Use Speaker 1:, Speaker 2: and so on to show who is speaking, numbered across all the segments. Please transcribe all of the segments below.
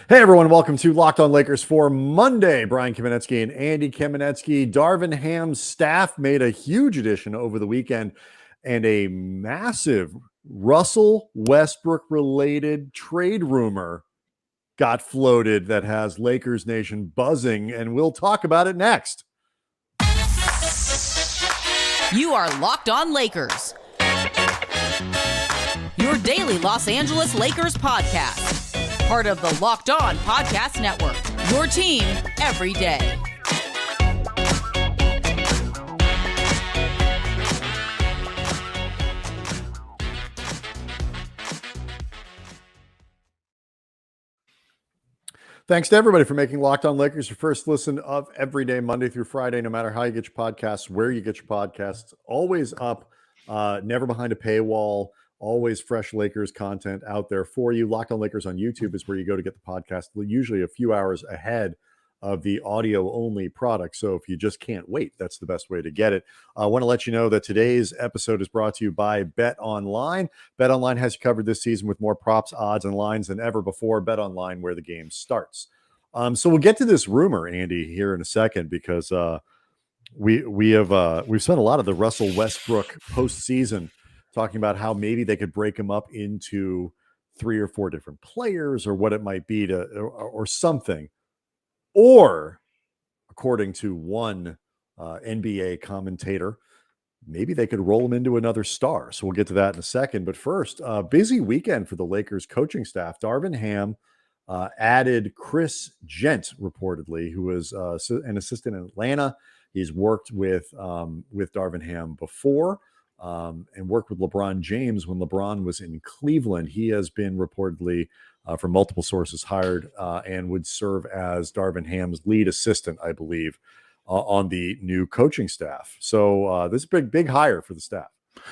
Speaker 1: Hey everyone, welcome to Locked On Lakers for Monday. Brian Kamenetsky and Andy Kamenetsky. Darvin Ham's staff made a huge addition over the weekend, and a massive Russell Westbrook related trade rumor got floated that has Lakers Nation buzzing, and we'll talk about it next.
Speaker 2: You are Locked On Lakers, your daily Los Angeles Lakers podcast. Part of the Locked On Podcast Network, your team every day.
Speaker 1: Thanks to everybody for making Locked On Lakers your first listen of every day, Monday through Friday, no matter how you get your podcasts, where you get your podcasts, always up, never behind a paywall. Always fresh Lakers content out there for you. Locked On Lakers on YouTube is where you go to get the podcast, usually a few hours ahead of the audio-only product. So if you just can't wait, that's the best way to get it. I want to let you know that today's episode is brought to you by Bet Online. Bet Online has you covered this season with more props, odds, and lines than ever before. Bet Online, where the game starts. So we'll get to this rumor, Andy, here in a second, because we've spent a lot of the Russell Westbrook postseason talking about how maybe they could break him up into 3 or 4 different players, or what it might be or something. Or, according to one NBA commentator, maybe they could roll him into another star. So we'll get to that in a second. But first, busy weekend for the Lakers coaching staff. Darvin Ham added Chris Jent, reportedly, who was an assistant in Atlanta. He's worked with Darvin Ham before. And worked with LeBron James when LeBron was in Cleveland. He has been reportedly, from multiple sources, hired and would serve as Darvin Ham's lead assistant, I believe, on the new coaching staff. So this is a big hire for the staff.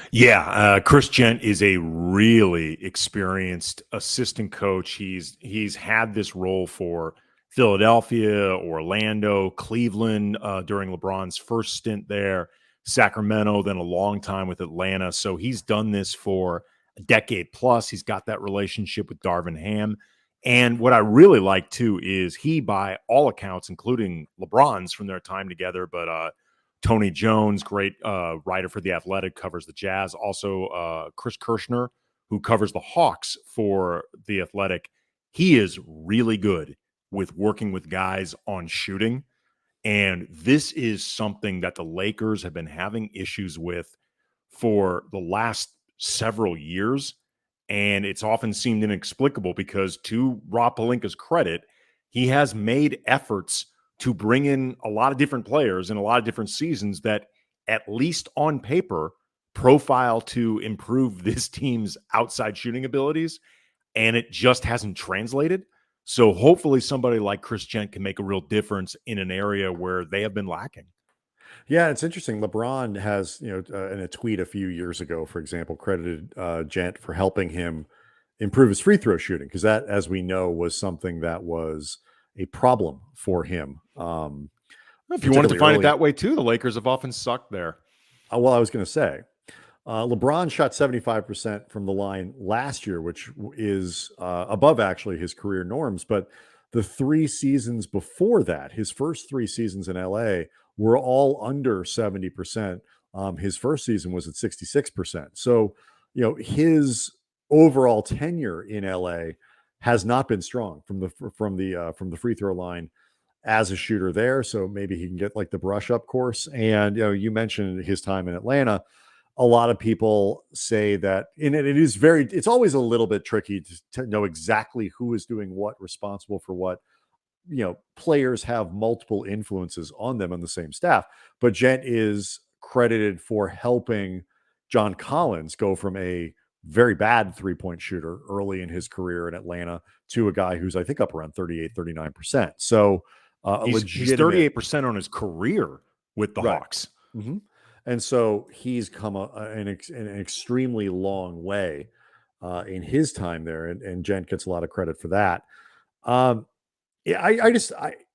Speaker 3: Yeah, Chris Jent is a really experienced assistant coach. He's had this role for Philadelphia, Orlando, Cleveland during LeBron's first stint there. Sacramento, then a long time with Atlanta. So he's done this for a decade plus. He's got that relationship with Darvin Ham. And what I really like, too, is he, by all accounts, including LeBron's from their time together, but Tony Jones, great writer for The Athletic, covers the Jazz. Also, Chris Kirschner, who covers the Hawks for The Athletic. He is really good with working with guys on shooting. And this is something that the Lakers have been having issues with for the last several years. And it's often seemed inexplicable because, to Rob Pelinka's credit, he has made efforts to bring in a lot of different players in a lot of different seasons that, at least on paper, profile to improve this team's outside shooting abilities. And it just hasn't translated. So hopefully somebody like Chris Jent can make a real difference in an area where they have been lacking.
Speaker 1: Yeah, it's interesting. LeBron has, in a tweet a few years ago, for example, credited Jent for helping him improve his free throw shooting, because that, as we know, was something that was a problem for him.
Speaker 3: If you want to define it that way too, the Lakers have often sucked there.
Speaker 1: Well, I was going to say, LeBron shot 75% from the line last year, which is above actually his career norms. But the 3 seasons before that, his first 3 seasons in LA, were all under 70%. His first season was at 66%. So, his overall tenure in LA has not been strong from the free throw line as a shooter there. So maybe he can get like the brush up course. And you mentioned his time in Atlanta. A lot of people say that, and it's always a little bit tricky to know exactly who is doing what, responsible for what. Players have multiple influences on them on the same staff, but Gent is credited for helping John Collins go from a very bad 3-point shooter early in his career in Atlanta to a guy who's, I think, up around 38-39%. So
Speaker 3: he's 38% on his career with the Hawks.
Speaker 1: Mm-hmm. And so he's come an extremely long way in his time there, and Gent gets a lot of credit for that.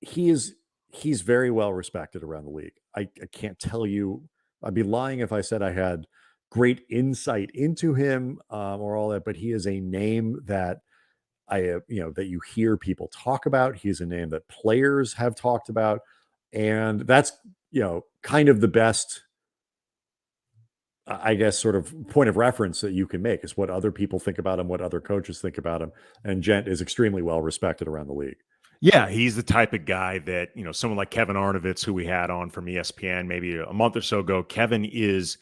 Speaker 1: He's very well respected around the league. I can't tell you. I'd be lying if I said I had great insight into him or all that, but he is a name that that you hear people talk about. He's a name that players have talked about, and that's kind of the best, I guess, sort of point of reference that you can make is what other people think about him, what other coaches think about him. And Gent is extremely well respected around the league.
Speaker 3: Yeah, he's the type of guy that, someone like Kevin Arnovitz, who we had on from ESPN maybe a month or so ago, Kevin is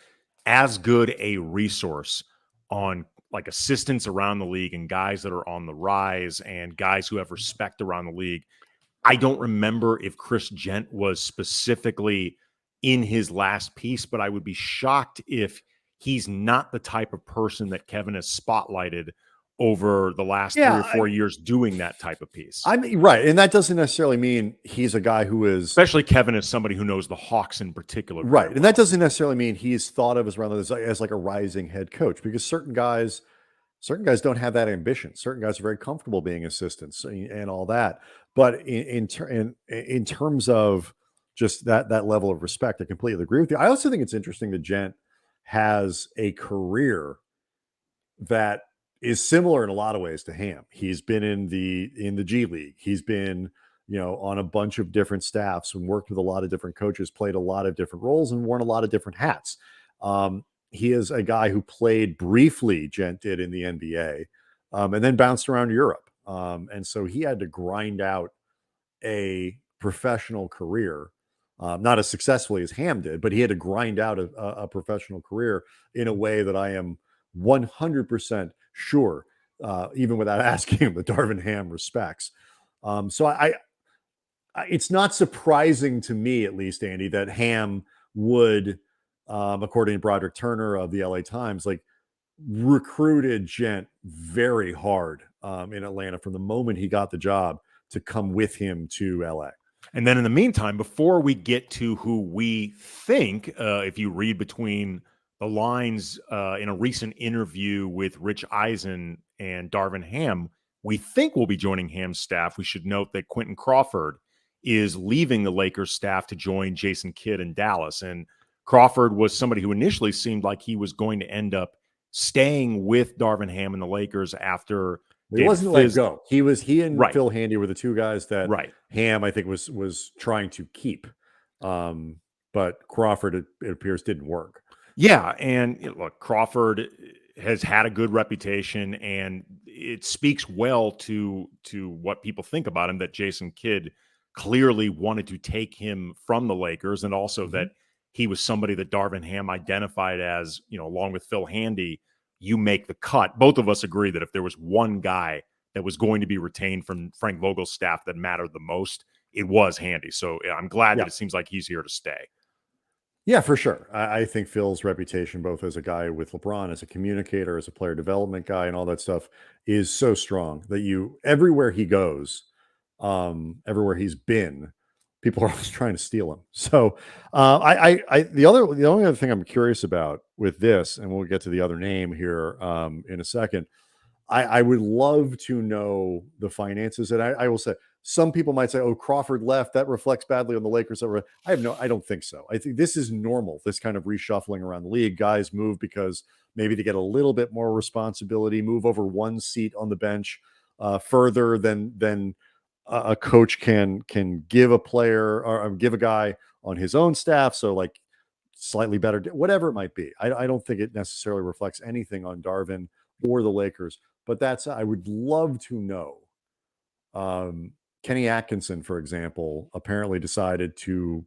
Speaker 3: as good a resource on like assistants around the league and guys that are on the rise and guys who have respect around the league. I don't remember if Chris Jent was specifically in his last piece, but I would be shocked if he's not the type of person that Kevin has spotlighted over the last 3 or 4 years doing that type of piece.
Speaker 1: I mean, right. And that doesn't necessarily mean he's a guy who is...
Speaker 3: Especially Kevin is somebody who knows the Hawks in particular.
Speaker 1: Right.
Speaker 3: Well.
Speaker 1: And that doesn't necessarily mean he's thought of as like a rising head coach, because certain guys don't have that ambition. Certain guys are very comfortable being assistants and all that. But in terms of just that level of respect, I completely agree with you. I also think it's interesting that Gent has a career that is similar in a lot of ways to Ham. He's been in the G League. He's been, on a bunch of different staffs and worked with a lot of different coaches, played a lot of different roles and worn a lot of different hats. He is a guy who played briefly, Gent did, in the NBA, and then bounced around Europe. And so he had to grind out a professional career, not as successfully as Ham did, but he had to grind out a professional career in a way that I am 100% sure, even without asking him, that Darvin Ham respects. So it's not surprising to me, at least, Andy, that Ham would, according to Broderick Turner of the LA Times, like recruited Gent very hard in Atlanta from the moment he got the job to come with him to LA.
Speaker 3: And then in the meantime, before we get to who we think, if you read between the lines in a recent interview with Rich Eisen and Darvin Ham, we think will be joining Ham's staff. We should note that Quinton Crawford is leaving the Lakers staff to join Jason Kidd in Dallas. And Crawford was somebody who initially seemed like he was going to end up staying with Darvin Ham and the Lakers after
Speaker 1: he wasn't let go. He and
Speaker 3: right.
Speaker 1: Phil Handy were the two guys that
Speaker 3: right.
Speaker 1: Ham, I think, was trying to keep. But Crawford, it appears, didn't work.
Speaker 3: Yeah, and look, Crawford has had a good reputation, and it speaks well to what people think about him, that Jason Kidd clearly wanted to take him from the Lakers, and also that he was somebody that Darvin Ham identified as, along with Phil Handy, you make the cut. Both of us agree that if there was one guy that was going to be retained from Frank Vogel's staff that mattered the most, it was Handy. So I'm glad that it seems like he's here to stay.
Speaker 1: Yeah, for sure. I think Phil's reputation, both as a guy with LeBron, as a communicator, as a player development guy, and all that stuff, is so strong that everywhere he goes, everywhere he's been, people are always trying to steal him. So the only other thing I'm curious about with this, and we'll get to the other name here in a second, I would love to know the finances. And I will say, some people might say, oh, Crawford left, that reflects badly on the Lakers. I don't think so. I think this is normal, this kind of reshuffling around the league. Guys move because maybe they get a little bit more responsibility, move over one seat on the bench further than a coach can give a player or give a guy on his own staff. So like slightly better, whatever it might be. I don't think it necessarily reflects anything on Darvin or the Lakers, but I would love to know. Kenny Atkinson, for example, apparently decided to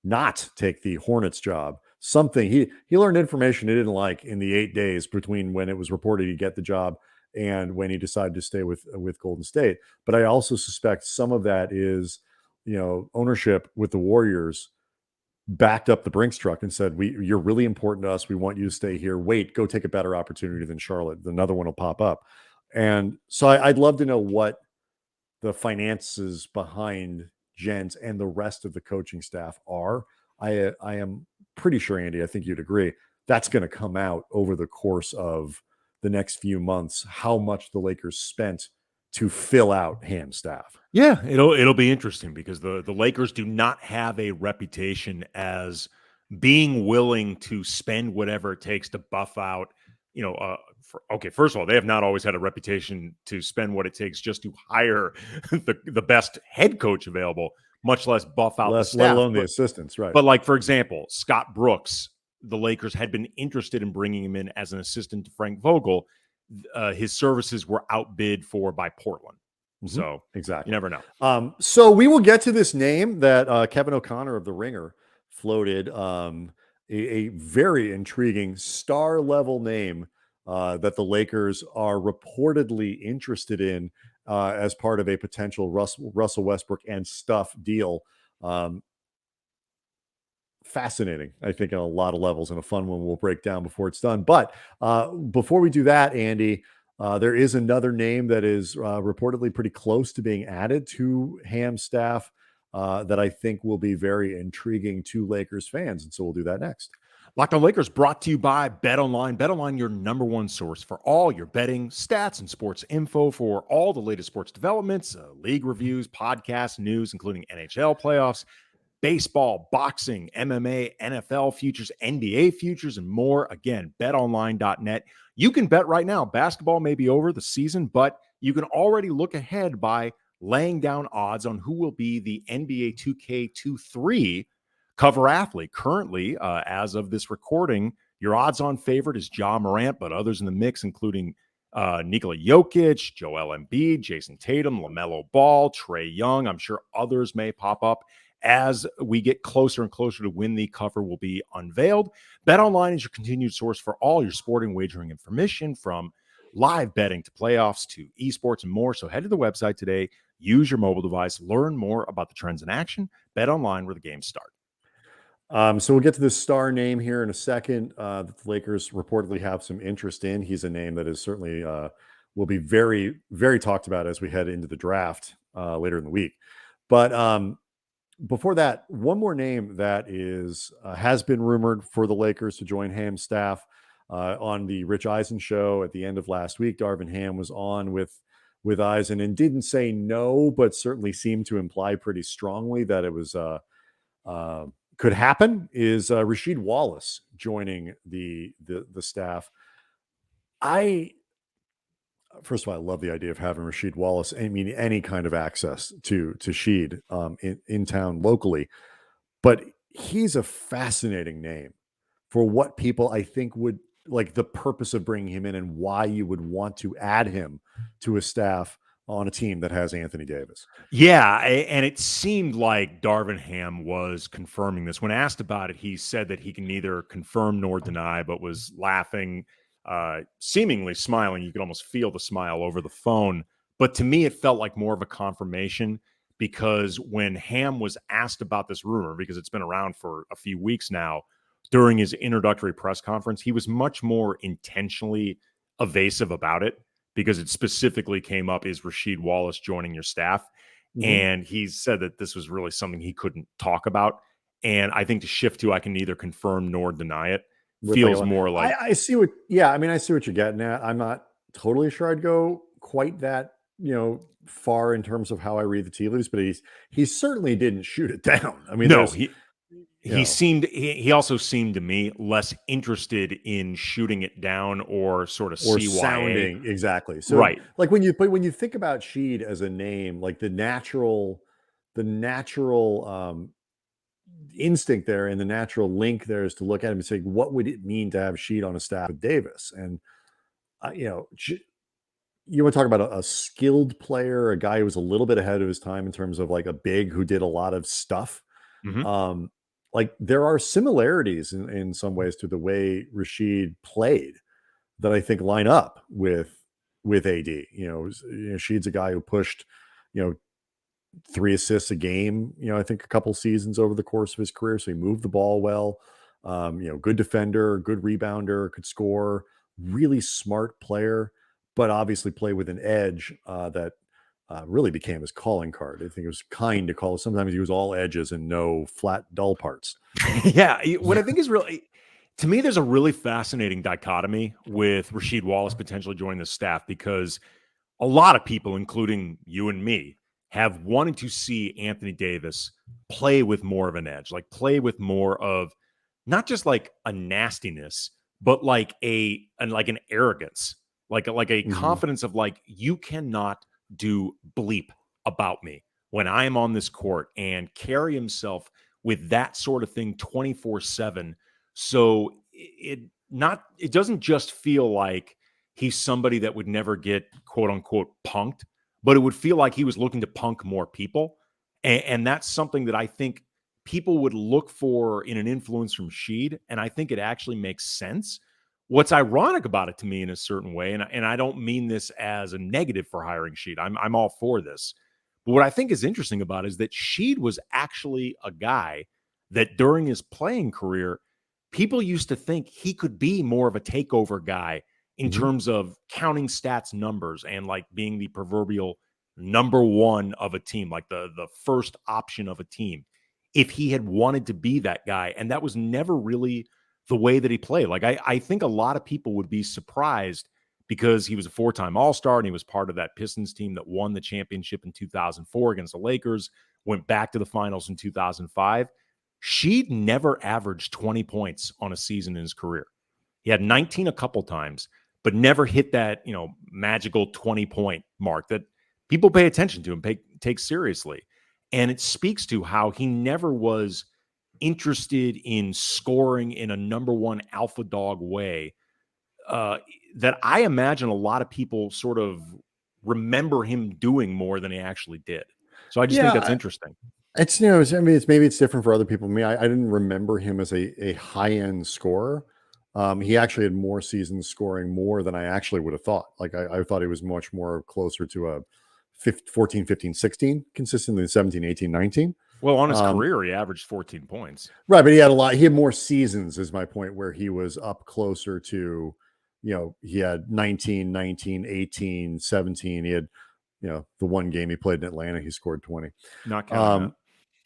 Speaker 1: not take the Hornets job. Something he learned information he didn't like in the 8 days between when it was reported he'd get the job and when he decided to stay with Golden State. But I also suspect some of that is, ownership with the Warriors backed up the Brinks truck and said, you're really important to us. We want you to stay here. Wait, go take a better opportunity than Charlotte. Another one will pop up. And so I'd love to know what the finances behind Gent and the rest of the coaching staff are. I am pretty sure, Andy, I think you'd agree, that's going to come out over the course of the next few months, how much the Lakers spent to fill out Ham's staff.
Speaker 3: Yeah, it'll be interesting because the Lakers do not have a reputation as being willing to spend whatever it takes to buff out first of all, they have not always had a reputation to spend what it takes just to hire the best head coach available, much less buff out the staff.
Speaker 1: Let alone the assistants, right?
Speaker 3: But like, for example, Scott Brooks, the Lakers had been interested in bringing him in as an assistant to Frank Vogel. His services were outbid for by Portland. Mm-hmm. So
Speaker 1: exactly,
Speaker 3: you never know.
Speaker 1: So we will get to this name that Kevin O'Connor of The Ringer floated, a very intriguing star level name that the Lakers are reportedly interested in as part of a potential Russell Westbrook and stuff deal. Fascinating, I think, on a lot of levels, and a fun one we'll break down before it's done. But before we do that, Andy, there is another name that is reportedly pretty close to being added to Ham's staff that I think will be very intriguing to Lakers fans. And so we'll do that next.
Speaker 3: Locked On Lakers brought to you by BetOnline. BetOnline, your number one source for all your betting, stats, and sports info for all the latest sports developments, league reviews, podcasts, news, including NHL playoffs, baseball, boxing, MMA, NFL futures, NBA futures, and more. Again, betonline.net. You can bet right now. Basketball may be over the season, but you can already look ahead by laying down odds on who will be the NBA 2K23 cover athlete. Currently, as of this recording, your odds-on favorite is Ja Morant, but others in the mix, including Nikola Jokic, Joel Embiid, Jason Tatum, LaMelo Ball, Trae Young. I'm sure others may pop up as we get closer and closer to when the cover will be unveiled. BetOnline is your continued source for all your sporting wagering information, from live betting to playoffs to esports and more. So head to the website today, use your mobile device, learn more about the trends in action. BetOnline, where the games start.
Speaker 1: So we'll get to this star name here in a second that the Lakers reportedly have some interest in. He's a name that is certainly will be very, very talked about as we head into the draft later in the week. But before that, one more name that is has been rumored for the Lakers to join Ham's staff on the Rich Eisen show at the end of last week. Darvin Ham was on with Eisen and didn't say no, but certainly seemed to imply pretty strongly that it was could happen. Is Rasheed Wallace joining the staff? First of all, I love the idea of having Rasheed Wallace. I mean, any kind of access to Sheed in town locally, but he's a fascinating name for what people I think would like, the purpose of bringing him in and why you would want to add him to a staff on a team that has Anthony Davis.
Speaker 3: Yeah, and it seemed like Darvin Ham was confirming this. When asked about it, he said that he can neither confirm nor deny, but was laughing, seemingly smiling. You could almost feel the smile over the phone. But to me, it felt like more of a confirmation, because when Ham was asked about this rumor, because it's been around for a few weeks now, during his introductory press conference, he was much more intentionally evasive about it, because it specifically came up, is Rasheed Wallace joining your staff? Mm-hmm. And he said that this was really something he couldn't talk about. And I think to shift to, I can neither confirm nor deny it, feels more like
Speaker 1: I see what, I mean, I see what you're getting at. I'm not totally sure I'd go quite that, far in terms of how I read the tea leaves, but he certainly didn't shoot it down. I mean,
Speaker 3: no, he also seemed to me less interested in shooting it down or sort of
Speaker 1: sounding exactly. So
Speaker 3: right.
Speaker 1: Like when you think about Sheed as a name, like the natural instinct there and the natural link there is to look at him and say, what would it mean to have Sheed on a staff with Davis? And you want to talk about a skilled player, a guy who was a little bit ahead of his time in terms of like a big who did a lot of stuff. Mm-hmm. Like there are similarities in some ways to the way Rasheed played that I think line up with AD. Sheed's a guy who pushed, 3 assists a game, I think a couple seasons over the course of his career. So he moved the ball well, good defender, good rebounder, could score, really smart player, but obviously play with an edge that really became his calling card. I think it was kind to call. Sometimes he was all edges and no flat, dull parts.
Speaker 3: Yeah. What I think is really, to me, there's a really fascinating dichotomy with Rasheed Wallace potentially joining the staff, because a lot of people, including you and me, have wanted to see Anthony Davis play with more of an edge, like play with more of not just like a nastiness, but like an arrogance, like a
Speaker 1: Mhm.
Speaker 3: confidence of like, you cannot do bleep about me when I am on this court, and carry himself with that sort of thing 24/7. So it doesn't just feel like he's somebody that would never get quote unquote punked, but it would feel like he was looking to punk more people. And that's something that I think people would look for in an influence from Sheed. And I think it actually makes sense. What's ironic about it to me in a certain way, and I don't mean this as a negative for hiring Sheed. I'm all for this. But what I think is interesting about it is that Sheed was actually a guy that during his playing career, people used to think he could be more of a takeover guy in
Speaker 1: Mhm.
Speaker 3: terms of counting stats numbers and like being the proverbial number one of a team, like the first option of a team, if he had wanted to be that guy. And that was never really the way that he played. Like I think a lot of people would be surprised because he was a 4-time All-Star and he was part of that Pistons team that won the championship in 2004 against the Lakers, went back to the finals in 2005. Sheed never averaged 20 points on a season in his career. He had 19 a couple times, but never hit that, magical 20-point mark that people pay attention to and take seriously. And it speaks to how he never was interested in scoring in a number one alpha dog way, that I imagine a lot of people sort of remember him doing more than he actually did. So I just think that's
Speaker 1: Yeah,
Speaker 3: interesting.
Speaker 1: it's maybe it's different for other people. Me, I didn't remember him as a high end scorer. He actually had more seasons scoring more than I actually would have thought. Like I thought he was much more closer to a 14, 15, 16, consistently 17, 18, 19.
Speaker 3: Well, on his
Speaker 1: Um,
Speaker 3: career, he averaged 14 points.
Speaker 1: right, but he had more seasons is my point, where he was up closer to, he had 19, 19, 18, 17. He had, the one game he played in Atlanta, he scored 20.
Speaker 3: Not counting
Speaker 1: Um,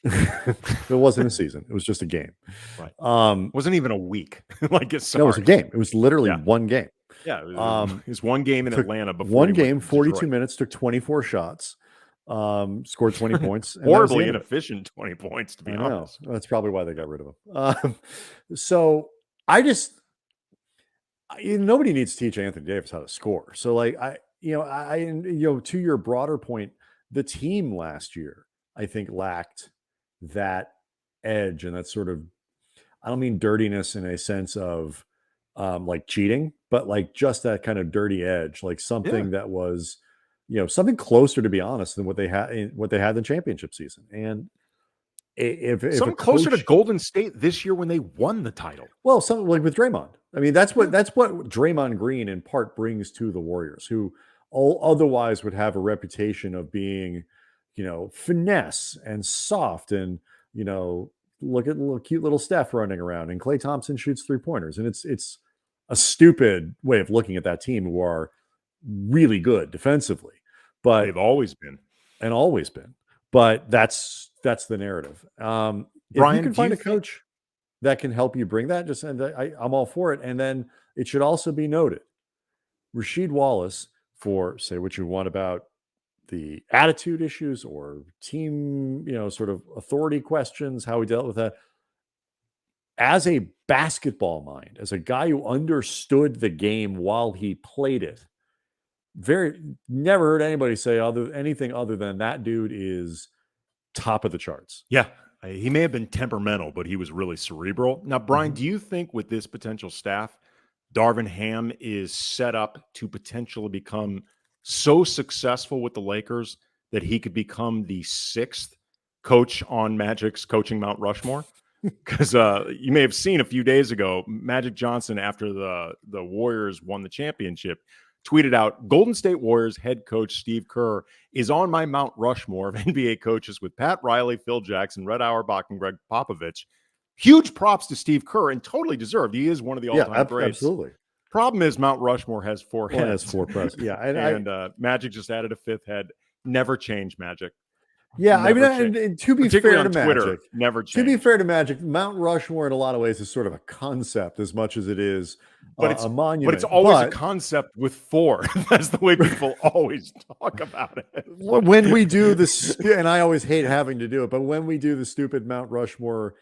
Speaker 1: it wasn't a season. It was just a game.
Speaker 3: that. Right.
Speaker 1: Um,
Speaker 3: Wasn't even a week. Like, it's
Speaker 1: no, it was a game. It was literally
Speaker 3: Yeah.
Speaker 1: one game.
Speaker 3: Yeah. It was one game in
Speaker 1: Took
Speaker 3: Atlanta before
Speaker 1: one
Speaker 3: he went
Speaker 1: game,
Speaker 3: to
Speaker 1: 42
Speaker 3: Detroit.
Speaker 1: minutes, took 24 shots, scored 20 points. And that was the
Speaker 3: Horribly
Speaker 1: end of it.
Speaker 3: inefficient 20 points, to be
Speaker 1: I know.
Speaker 3: honest.
Speaker 1: That's probably why they got rid of him. So I just, nobody needs to teach Anthony Davis how to score. So like to your broader point, the team last year, I think, lacked that edge and that sort of, I don't mean dirtiness in a sense of like cheating, but like just that kind of dirty edge, like something that was, something closer, to be honest, than what they had in the championship season. And if a
Speaker 3: Something closer to
Speaker 1: coach,
Speaker 3: Golden State this year when they won the title.
Speaker 1: well, something like with Draymond. I mean, that's what Draymond Green in part brings to the Warriors, who all otherwise would have a reputation of being, finesse and soft, and look at little cute little Steph running around, and Klay Thompson shoots 3-pointers, and it's a stupid way of looking at that team, who are really good defensively, but
Speaker 3: They've always been.
Speaker 1: and always been. But that's the narrative. If
Speaker 3: Brian,
Speaker 1: you can
Speaker 3: do
Speaker 1: find
Speaker 3: you
Speaker 1: a
Speaker 3: think-
Speaker 1: coach that can help you bring that, I'm all for it. And then it should also be noted, Rasheed Wallace, for say what you want about the attitude issues or team, sort of authority questions, how he dealt with that. As a basketball mind, as a guy who understood the game while he played it, never heard anybody say anything other than that dude is top of the charts.
Speaker 3: Yeah. He may have been temperamental, but he was really cerebral. Now, Brian,
Speaker 1: Mhm.
Speaker 3: do you think with this potential staff, Darvin Ham is set up to potentially become so successful with the Lakers that he could become the 6th coach on Magic's coaching Mount Rushmore? Because you may have seen a few days ago, Magic Johnson, after the Warriors won the championship, tweeted out, Golden State Warriors head coach Steve Kerr is on my Mount Rushmore of NBA coaches with Pat Riley, Phil Jackson, Red Auerbach, and Greg Popovich. Huge props to Steve Kerr, and totally deserved. He is one of the all-time greats.
Speaker 1: Absolutely.
Speaker 3: Problem is, Mount Rushmore has 4 heads.
Speaker 1: Well, it has 4 presidents. Yeah,
Speaker 3: and Magic just added a 5th head. Never change, Magic.
Speaker 1: yeah. I
Speaker 3: Never
Speaker 1: mean,
Speaker 3: change.
Speaker 1: and to be
Speaker 3: Particularly
Speaker 1: fair
Speaker 3: on
Speaker 1: to
Speaker 3: Twitter,
Speaker 1: Magic,
Speaker 3: never
Speaker 1: to
Speaker 3: change.
Speaker 1: be fair to Magic, Mount Rushmore in a lot of ways is sort of a concept as much as it is a monument.
Speaker 3: But it's always a concept with 4. That's the way people always talk about it.
Speaker 1: When we do this, and I always hate having to do it, but when we do the stupid Mount Rushmore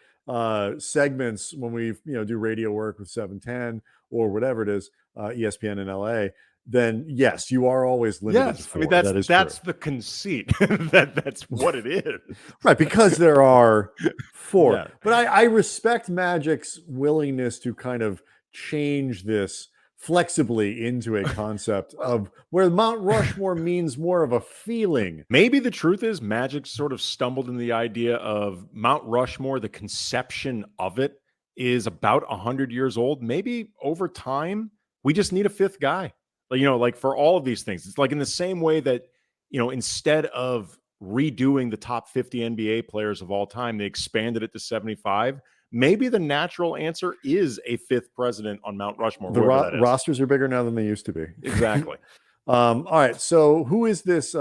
Speaker 1: segments, when we do radio work with 710, or whatever it is, ESPN in LA, then yes, you are always limited to
Speaker 3: Yes,
Speaker 1: 4.
Speaker 3: I mean that's the conceit. That's what it is,
Speaker 1: right? Because there are 4.
Speaker 3: Yeah.
Speaker 1: But I respect Magic's willingness to kind of change this flexibly into a concept of where Mount Rushmore means more of a feeling.
Speaker 3: Maybe the truth is Magic sort of stumbled in the idea of Mount Rushmore. The conception of it is about 100 years old. Maybe over time, we just need a 5th guy. Like for all of these things, it's like in the same way that, instead of redoing the top 50 NBA players of all time, they expanded it to 75. Maybe the natural answer is a 5th president on Mount Rushmore.
Speaker 1: The rosters are bigger now than they used to be.
Speaker 3: Exactly.
Speaker 1: All right. So who is this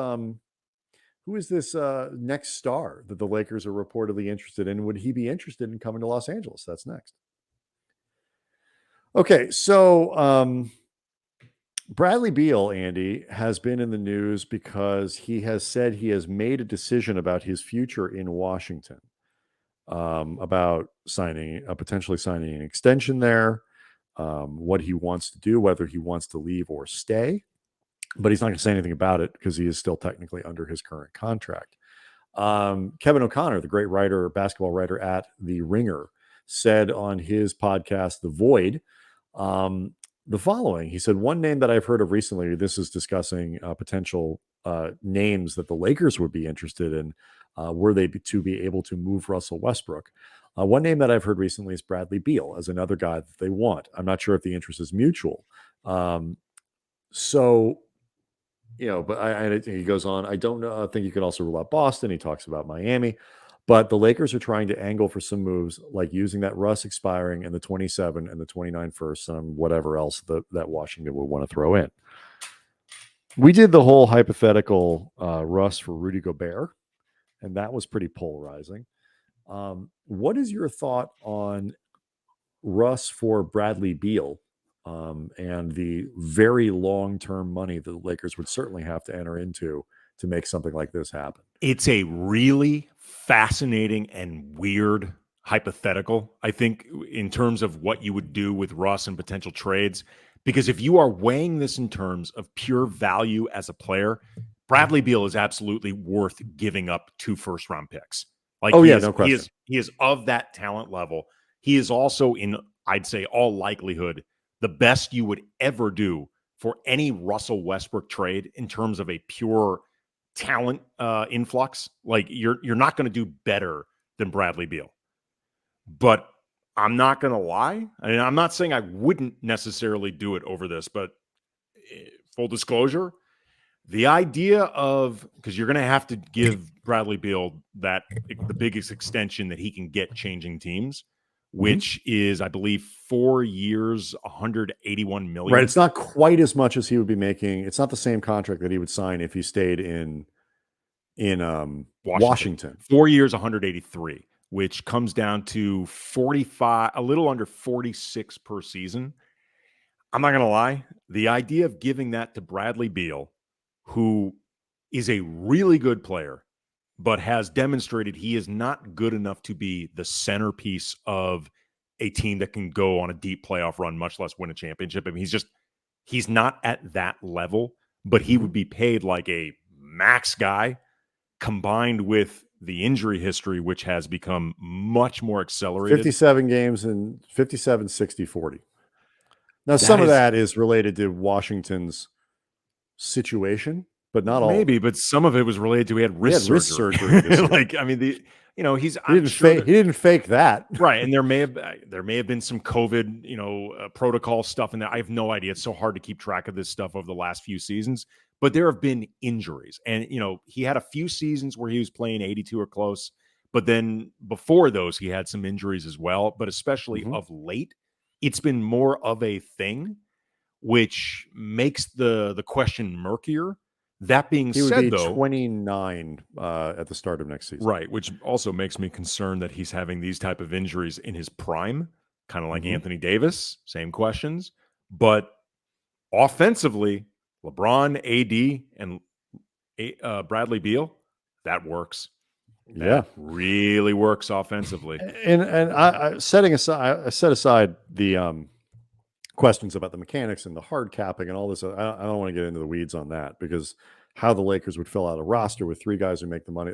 Speaker 1: next star that the Lakers are reportedly interested in? Would he be interested in coming to Los Angeles? That's next. Okay. So Bradley Beal, Andy, has been in the news because he has said he has made a decision about his future in Washington, about potentially signing an extension there, what he wants to do, whether he wants to leave or stay. But he's not going to say anything about it because he is still technically under his current contract. Kevin O'Connor, the great basketball writer at The Ringer, said on his podcast, The Void, the following. He said, one name that I've heard of recently, this is discussing potential names that the Lakers would be interested in were they to be able to move Russell Westbrook. One name that I've heard recently is Bradley Beal as another guy that they want. I'm not sure if the interest is mutual. But he goes on, I don't know. I think you can also rule out Boston. He talks about Miami. But the Lakers are trying to angle for some moves, like using that Russ expiring and the 27 and the 29 first and whatever else that Washington would want to throw in. We did the whole hypothetical Russ for Rudy Gobert, and that was pretty polarizing. What is your thought on Russ for Bradley Beal and the very long-term money that the Lakers would certainly have to enter into to make something like this happen?
Speaker 3: It's a really fascinating and weird hypothetical, I think, in terms of what you would do with Russ and potential trades. Because if you are weighing this in terms of pure value as a player, Bradley Beal is absolutely worth giving up 2 first-round picks.
Speaker 1: No question.
Speaker 3: He is of that talent level. He is also, in, I'd say, all likelihood, the best you would ever do for any Russell Westbrook trade in terms of a pure talent influx. Like you're not going to do better than Bradley Beal. But I'm not going to lie. I mean, I'm not saying I wouldn't necessarily do it over this, but full disclosure, the idea of, because you're going to have to give Bradley Beal the biggest extension that he can get changing teams, which is, I believe, 4 years, $181 million.
Speaker 1: Right. It's not quite as much as he would be making. It's not the same contract that he would sign if he stayed in Washington.
Speaker 3: 4 years, 183, which comes down to 45, a little under 46 per season. I'm not going to lie. The idea of giving that to Bradley Beal, who is a really good player, but has demonstrated he is not good enough to be the centerpiece of a team that can go on a deep playoff run, much less win a championship. I mean, he's not at that level, but he would be paid like a max guy, combined with the injury history, which has become much more accelerated.
Speaker 1: 57 games and 57, 60, 40. Now, some of that is related to Washington's situation, but not all.
Speaker 3: Maybe, but some of it was related to he had wrist surgery. Like, I mean, he
Speaker 1: didn't fake that,
Speaker 3: right? And there may have been some COVID, protocol stuff in there. I have no idea. It's so hard to keep track of this stuff over the last few seasons. But there have been injuries, and he had a few seasons where he was playing 82 or close. But then before those, he had some injuries as well. But especially of late, it's been more of a thing, which makes the question murkier. That being said, though,
Speaker 1: 29 at the start of next season,
Speaker 3: right? Which also makes me concerned that he's having these type of injuries in his prime, kind of like Anthony Davis. Same questions, but offensively, LeBron, AD, and Bradley Beal, that works. That really works offensively.
Speaker 1: And I set aside the questions about the mechanics and the hard capping and all this. I don't want to get into the weeds on that, because how the Lakers would fill out a roster with 3 guys who make the money,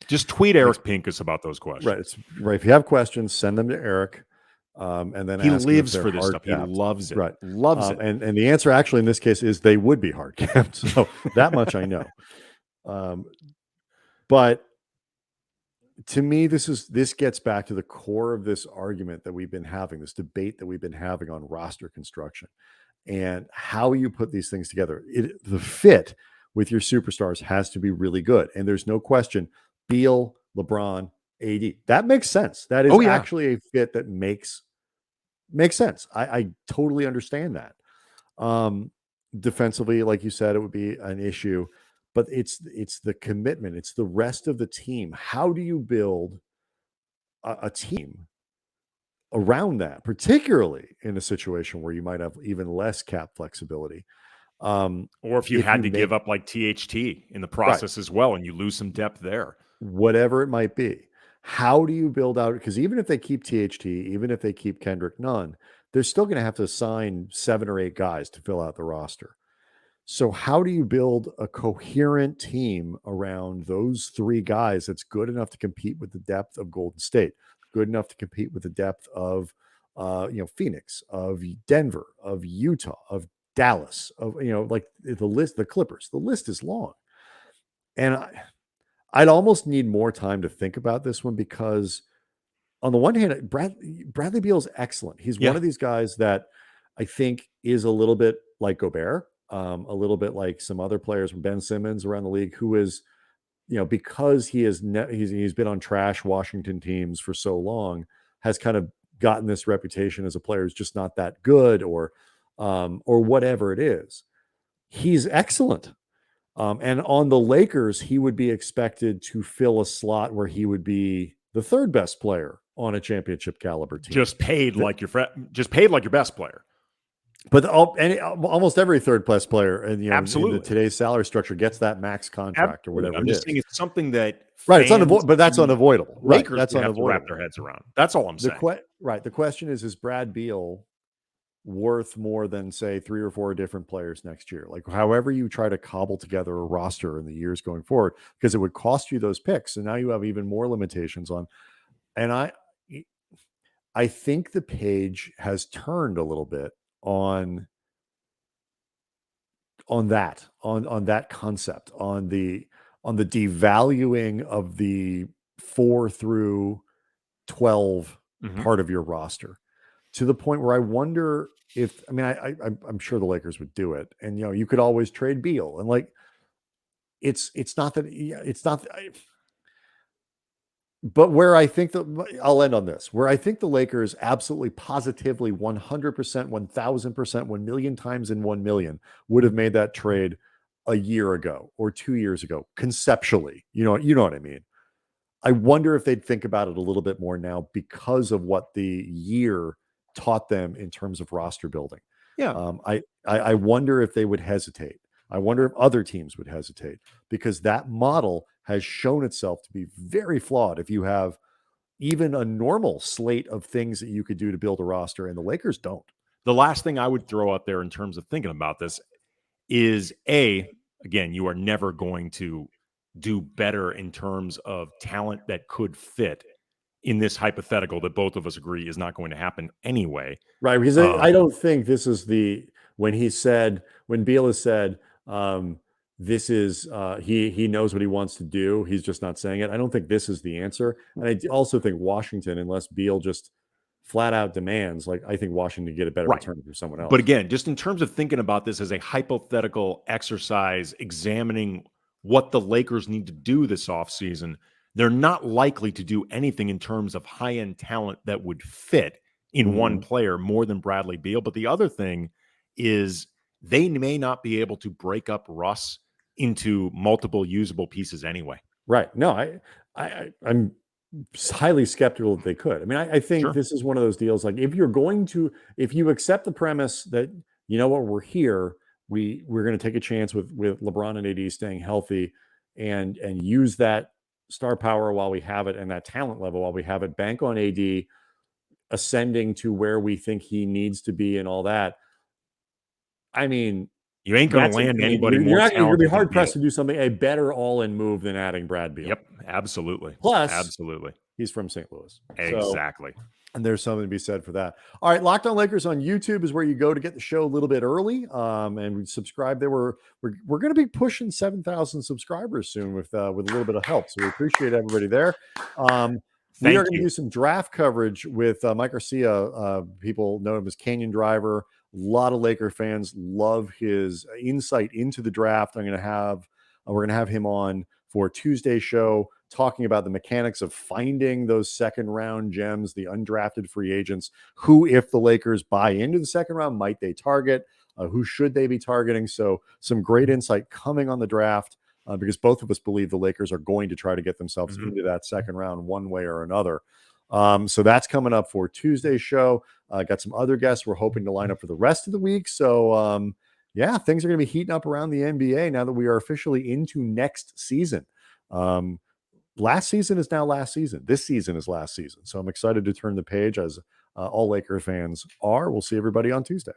Speaker 3: just tweet Eric Pincus about those questions.
Speaker 1: Right. It's right. If you have questions, send them to Eric. And then
Speaker 3: he
Speaker 1: ask
Speaker 3: lives
Speaker 1: him if
Speaker 3: for this stuff.
Speaker 1: capped.
Speaker 3: He loves it.
Speaker 1: Right.
Speaker 3: Loves it.
Speaker 1: And the answer actually in this case is they would be hard capped. So that much I know. But to me, this gets back to the core of this argument that we've been having, this debate that we've been having on roster construction and how you put these things together. The fit with your superstars has to be really good. And there's no question, Beal, LeBron, AD, that makes sense. That is actually a fit that makes sense. I totally understand that. Defensively, like you said, it would be an issue, but it's the commitment. It's the rest of the team. How do you build a team around that, particularly in a situation where you might have even less cap flexibility?
Speaker 3: Or if you had to give up like THT in the process as well, and you lose some depth there.
Speaker 1: Whatever it might be. How do you build out? Because even if they keep THT, even if they keep Kendrick Nunn, they're still going to have to sign 7 or 8 guys to fill out the roster. So how do you build a coherent team around those 3 guys that's good enough to compete with the depth of Golden State, good enough to compete with the depth of Phoenix, of Denver, of Utah, of Dallas, of like the Clippers. The list is long. And I'd almost need more time to think about this one, because on the one hand, Bradley Beal is excellent. He's one of these guys that I think is a little bit like Gobert, a little bit like some other players from Ben Simmons around the league, who is, because he's been on trash Washington teams for so long, has kind of gotten this reputation as a player who's just not that good, or whatever it is. He's excellent. And on the Lakers, he would be expected to fill a slot where he would be the 3rd best player on a championship caliber team.
Speaker 3: Just paid like your best player.
Speaker 1: But almost every 3rd best player
Speaker 3: Absolutely.
Speaker 1: in today's salary structure gets that max contract or whatever.
Speaker 3: I'm just saying it's something that
Speaker 1: it's unavoidable, but that's unavoidable.
Speaker 3: Lakers
Speaker 1: that's unavoidable.
Speaker 3: Have to wrap their heads around. That's all I'm saying.
Speaker 1: The question is Brad Beal worth more than, say, 3 or 4 different players next year? Like, however you try to cobble together a roster in the years going forward, because it would cost you those picks, and now you have even more limitations on. And I think the page has turned a little bit on that concept, on the devaluing of the 4 through 12 part of your roster, to the point where I wonder if, I'm sure the Lakers would do it, and you could always trade Beal, and like it's not that. But where I think I'll end on this, where I think the Lakers absolutely, positively, 100%, 1,000%, 1 million times in 1 million would have made that trade a year ago or 2 years ago, conceptually. You know what I mean? I wonder if they'd think about it a little bit more now, because of what the year taught them in terms of roster building.
Speaker 3: Yeah.
Speaker 1: I wonder if they would hesitate. I wonder if other teams would hesitate, because that model has shown itself to be very flawed. If you have even a normal slate of things that you could do to build a roster, and the Lakers don't.
Speaker 3: The last thing I would throw out there in terms of thinking about this is, again, you are never going to do better in terms of talent that could fit in this hypothetical that both of us agree is not going to happen anyway.
Speaker 1: Right. Because I don't think this is when Beal has said, this is he knows what he wants to do, he's just not saying it. I don't think this is the answer. And I also think Washington, unless Beal just flat out demands, like, I think Washington get a better return from someone else.
Speaker 3: But again, just in terms of thinking about this as a hypothetical exercise, examining what the Lakers need to do this offseason, they're not likely to do anything in terms of high-end talent that would fit in one player more than Bradley Beal. But the other thing is, they may not be able to break up Russ into multiple usable pieces anyway.
Speaker 1: Right. No, I'm highly skeptical that they could. I think this is one of those deals. Like, if you accept the premise that, we're here, we're going to take a chance with LeBron and AD staying healthy, and use that star power while we have it, and that talent level while we have it, bank on AD, ascending to where we think he needs to be and all that. I mean,
Speaker 3: You ain't going to land anybody more
Speaker 1: you're going to be
Speaker 3: talented
Speaker 1: hard
Speaker 3: than
Speaker 1: pressed
Speaker 3: Beal.
Speaker 1: to do something, a better all-in move than adding Brad Beal.
Speaker 3: Yep, absolutely.
Speaker 1: Plus,
Speaker 3: absolutely.
Speaker 1: He's from St. Louis.
Speaker 3: Exactly.
Speaker 1: And there's something to be said for that. All right, Locked On Lakers on YouTube is where you go to get the show a little bit early, and subscribe there. We're going to be pushing 7,000 subscribers soon with a little bit of help. So we appreciate everybody there. We are going to do some draft coverage with Mike Garcia. People know him as Canyon Driver. A lot of Laker fans love his insight into the draft. We're going to have him on for Tuesday's show, talking about the mechanics of finding those second round gems, the undrafted free agents, who, if the Lakers buy into the second round, might they target, who should they be targeting. So some great insight coming on the draft, because both of us believe the Lakers are going to try to get themselves into that second round one way or another. So that's coming up for Tuesday's show. Got some other guests we're hoping to line up for the rest of the week. So yeah, things are going to be heating up around the NBA now that we are officially into next season. Last season is now last season. This season is last season. So I'm excited to turn the page, as all Laker fans are. We'll see everybody on Tuesday.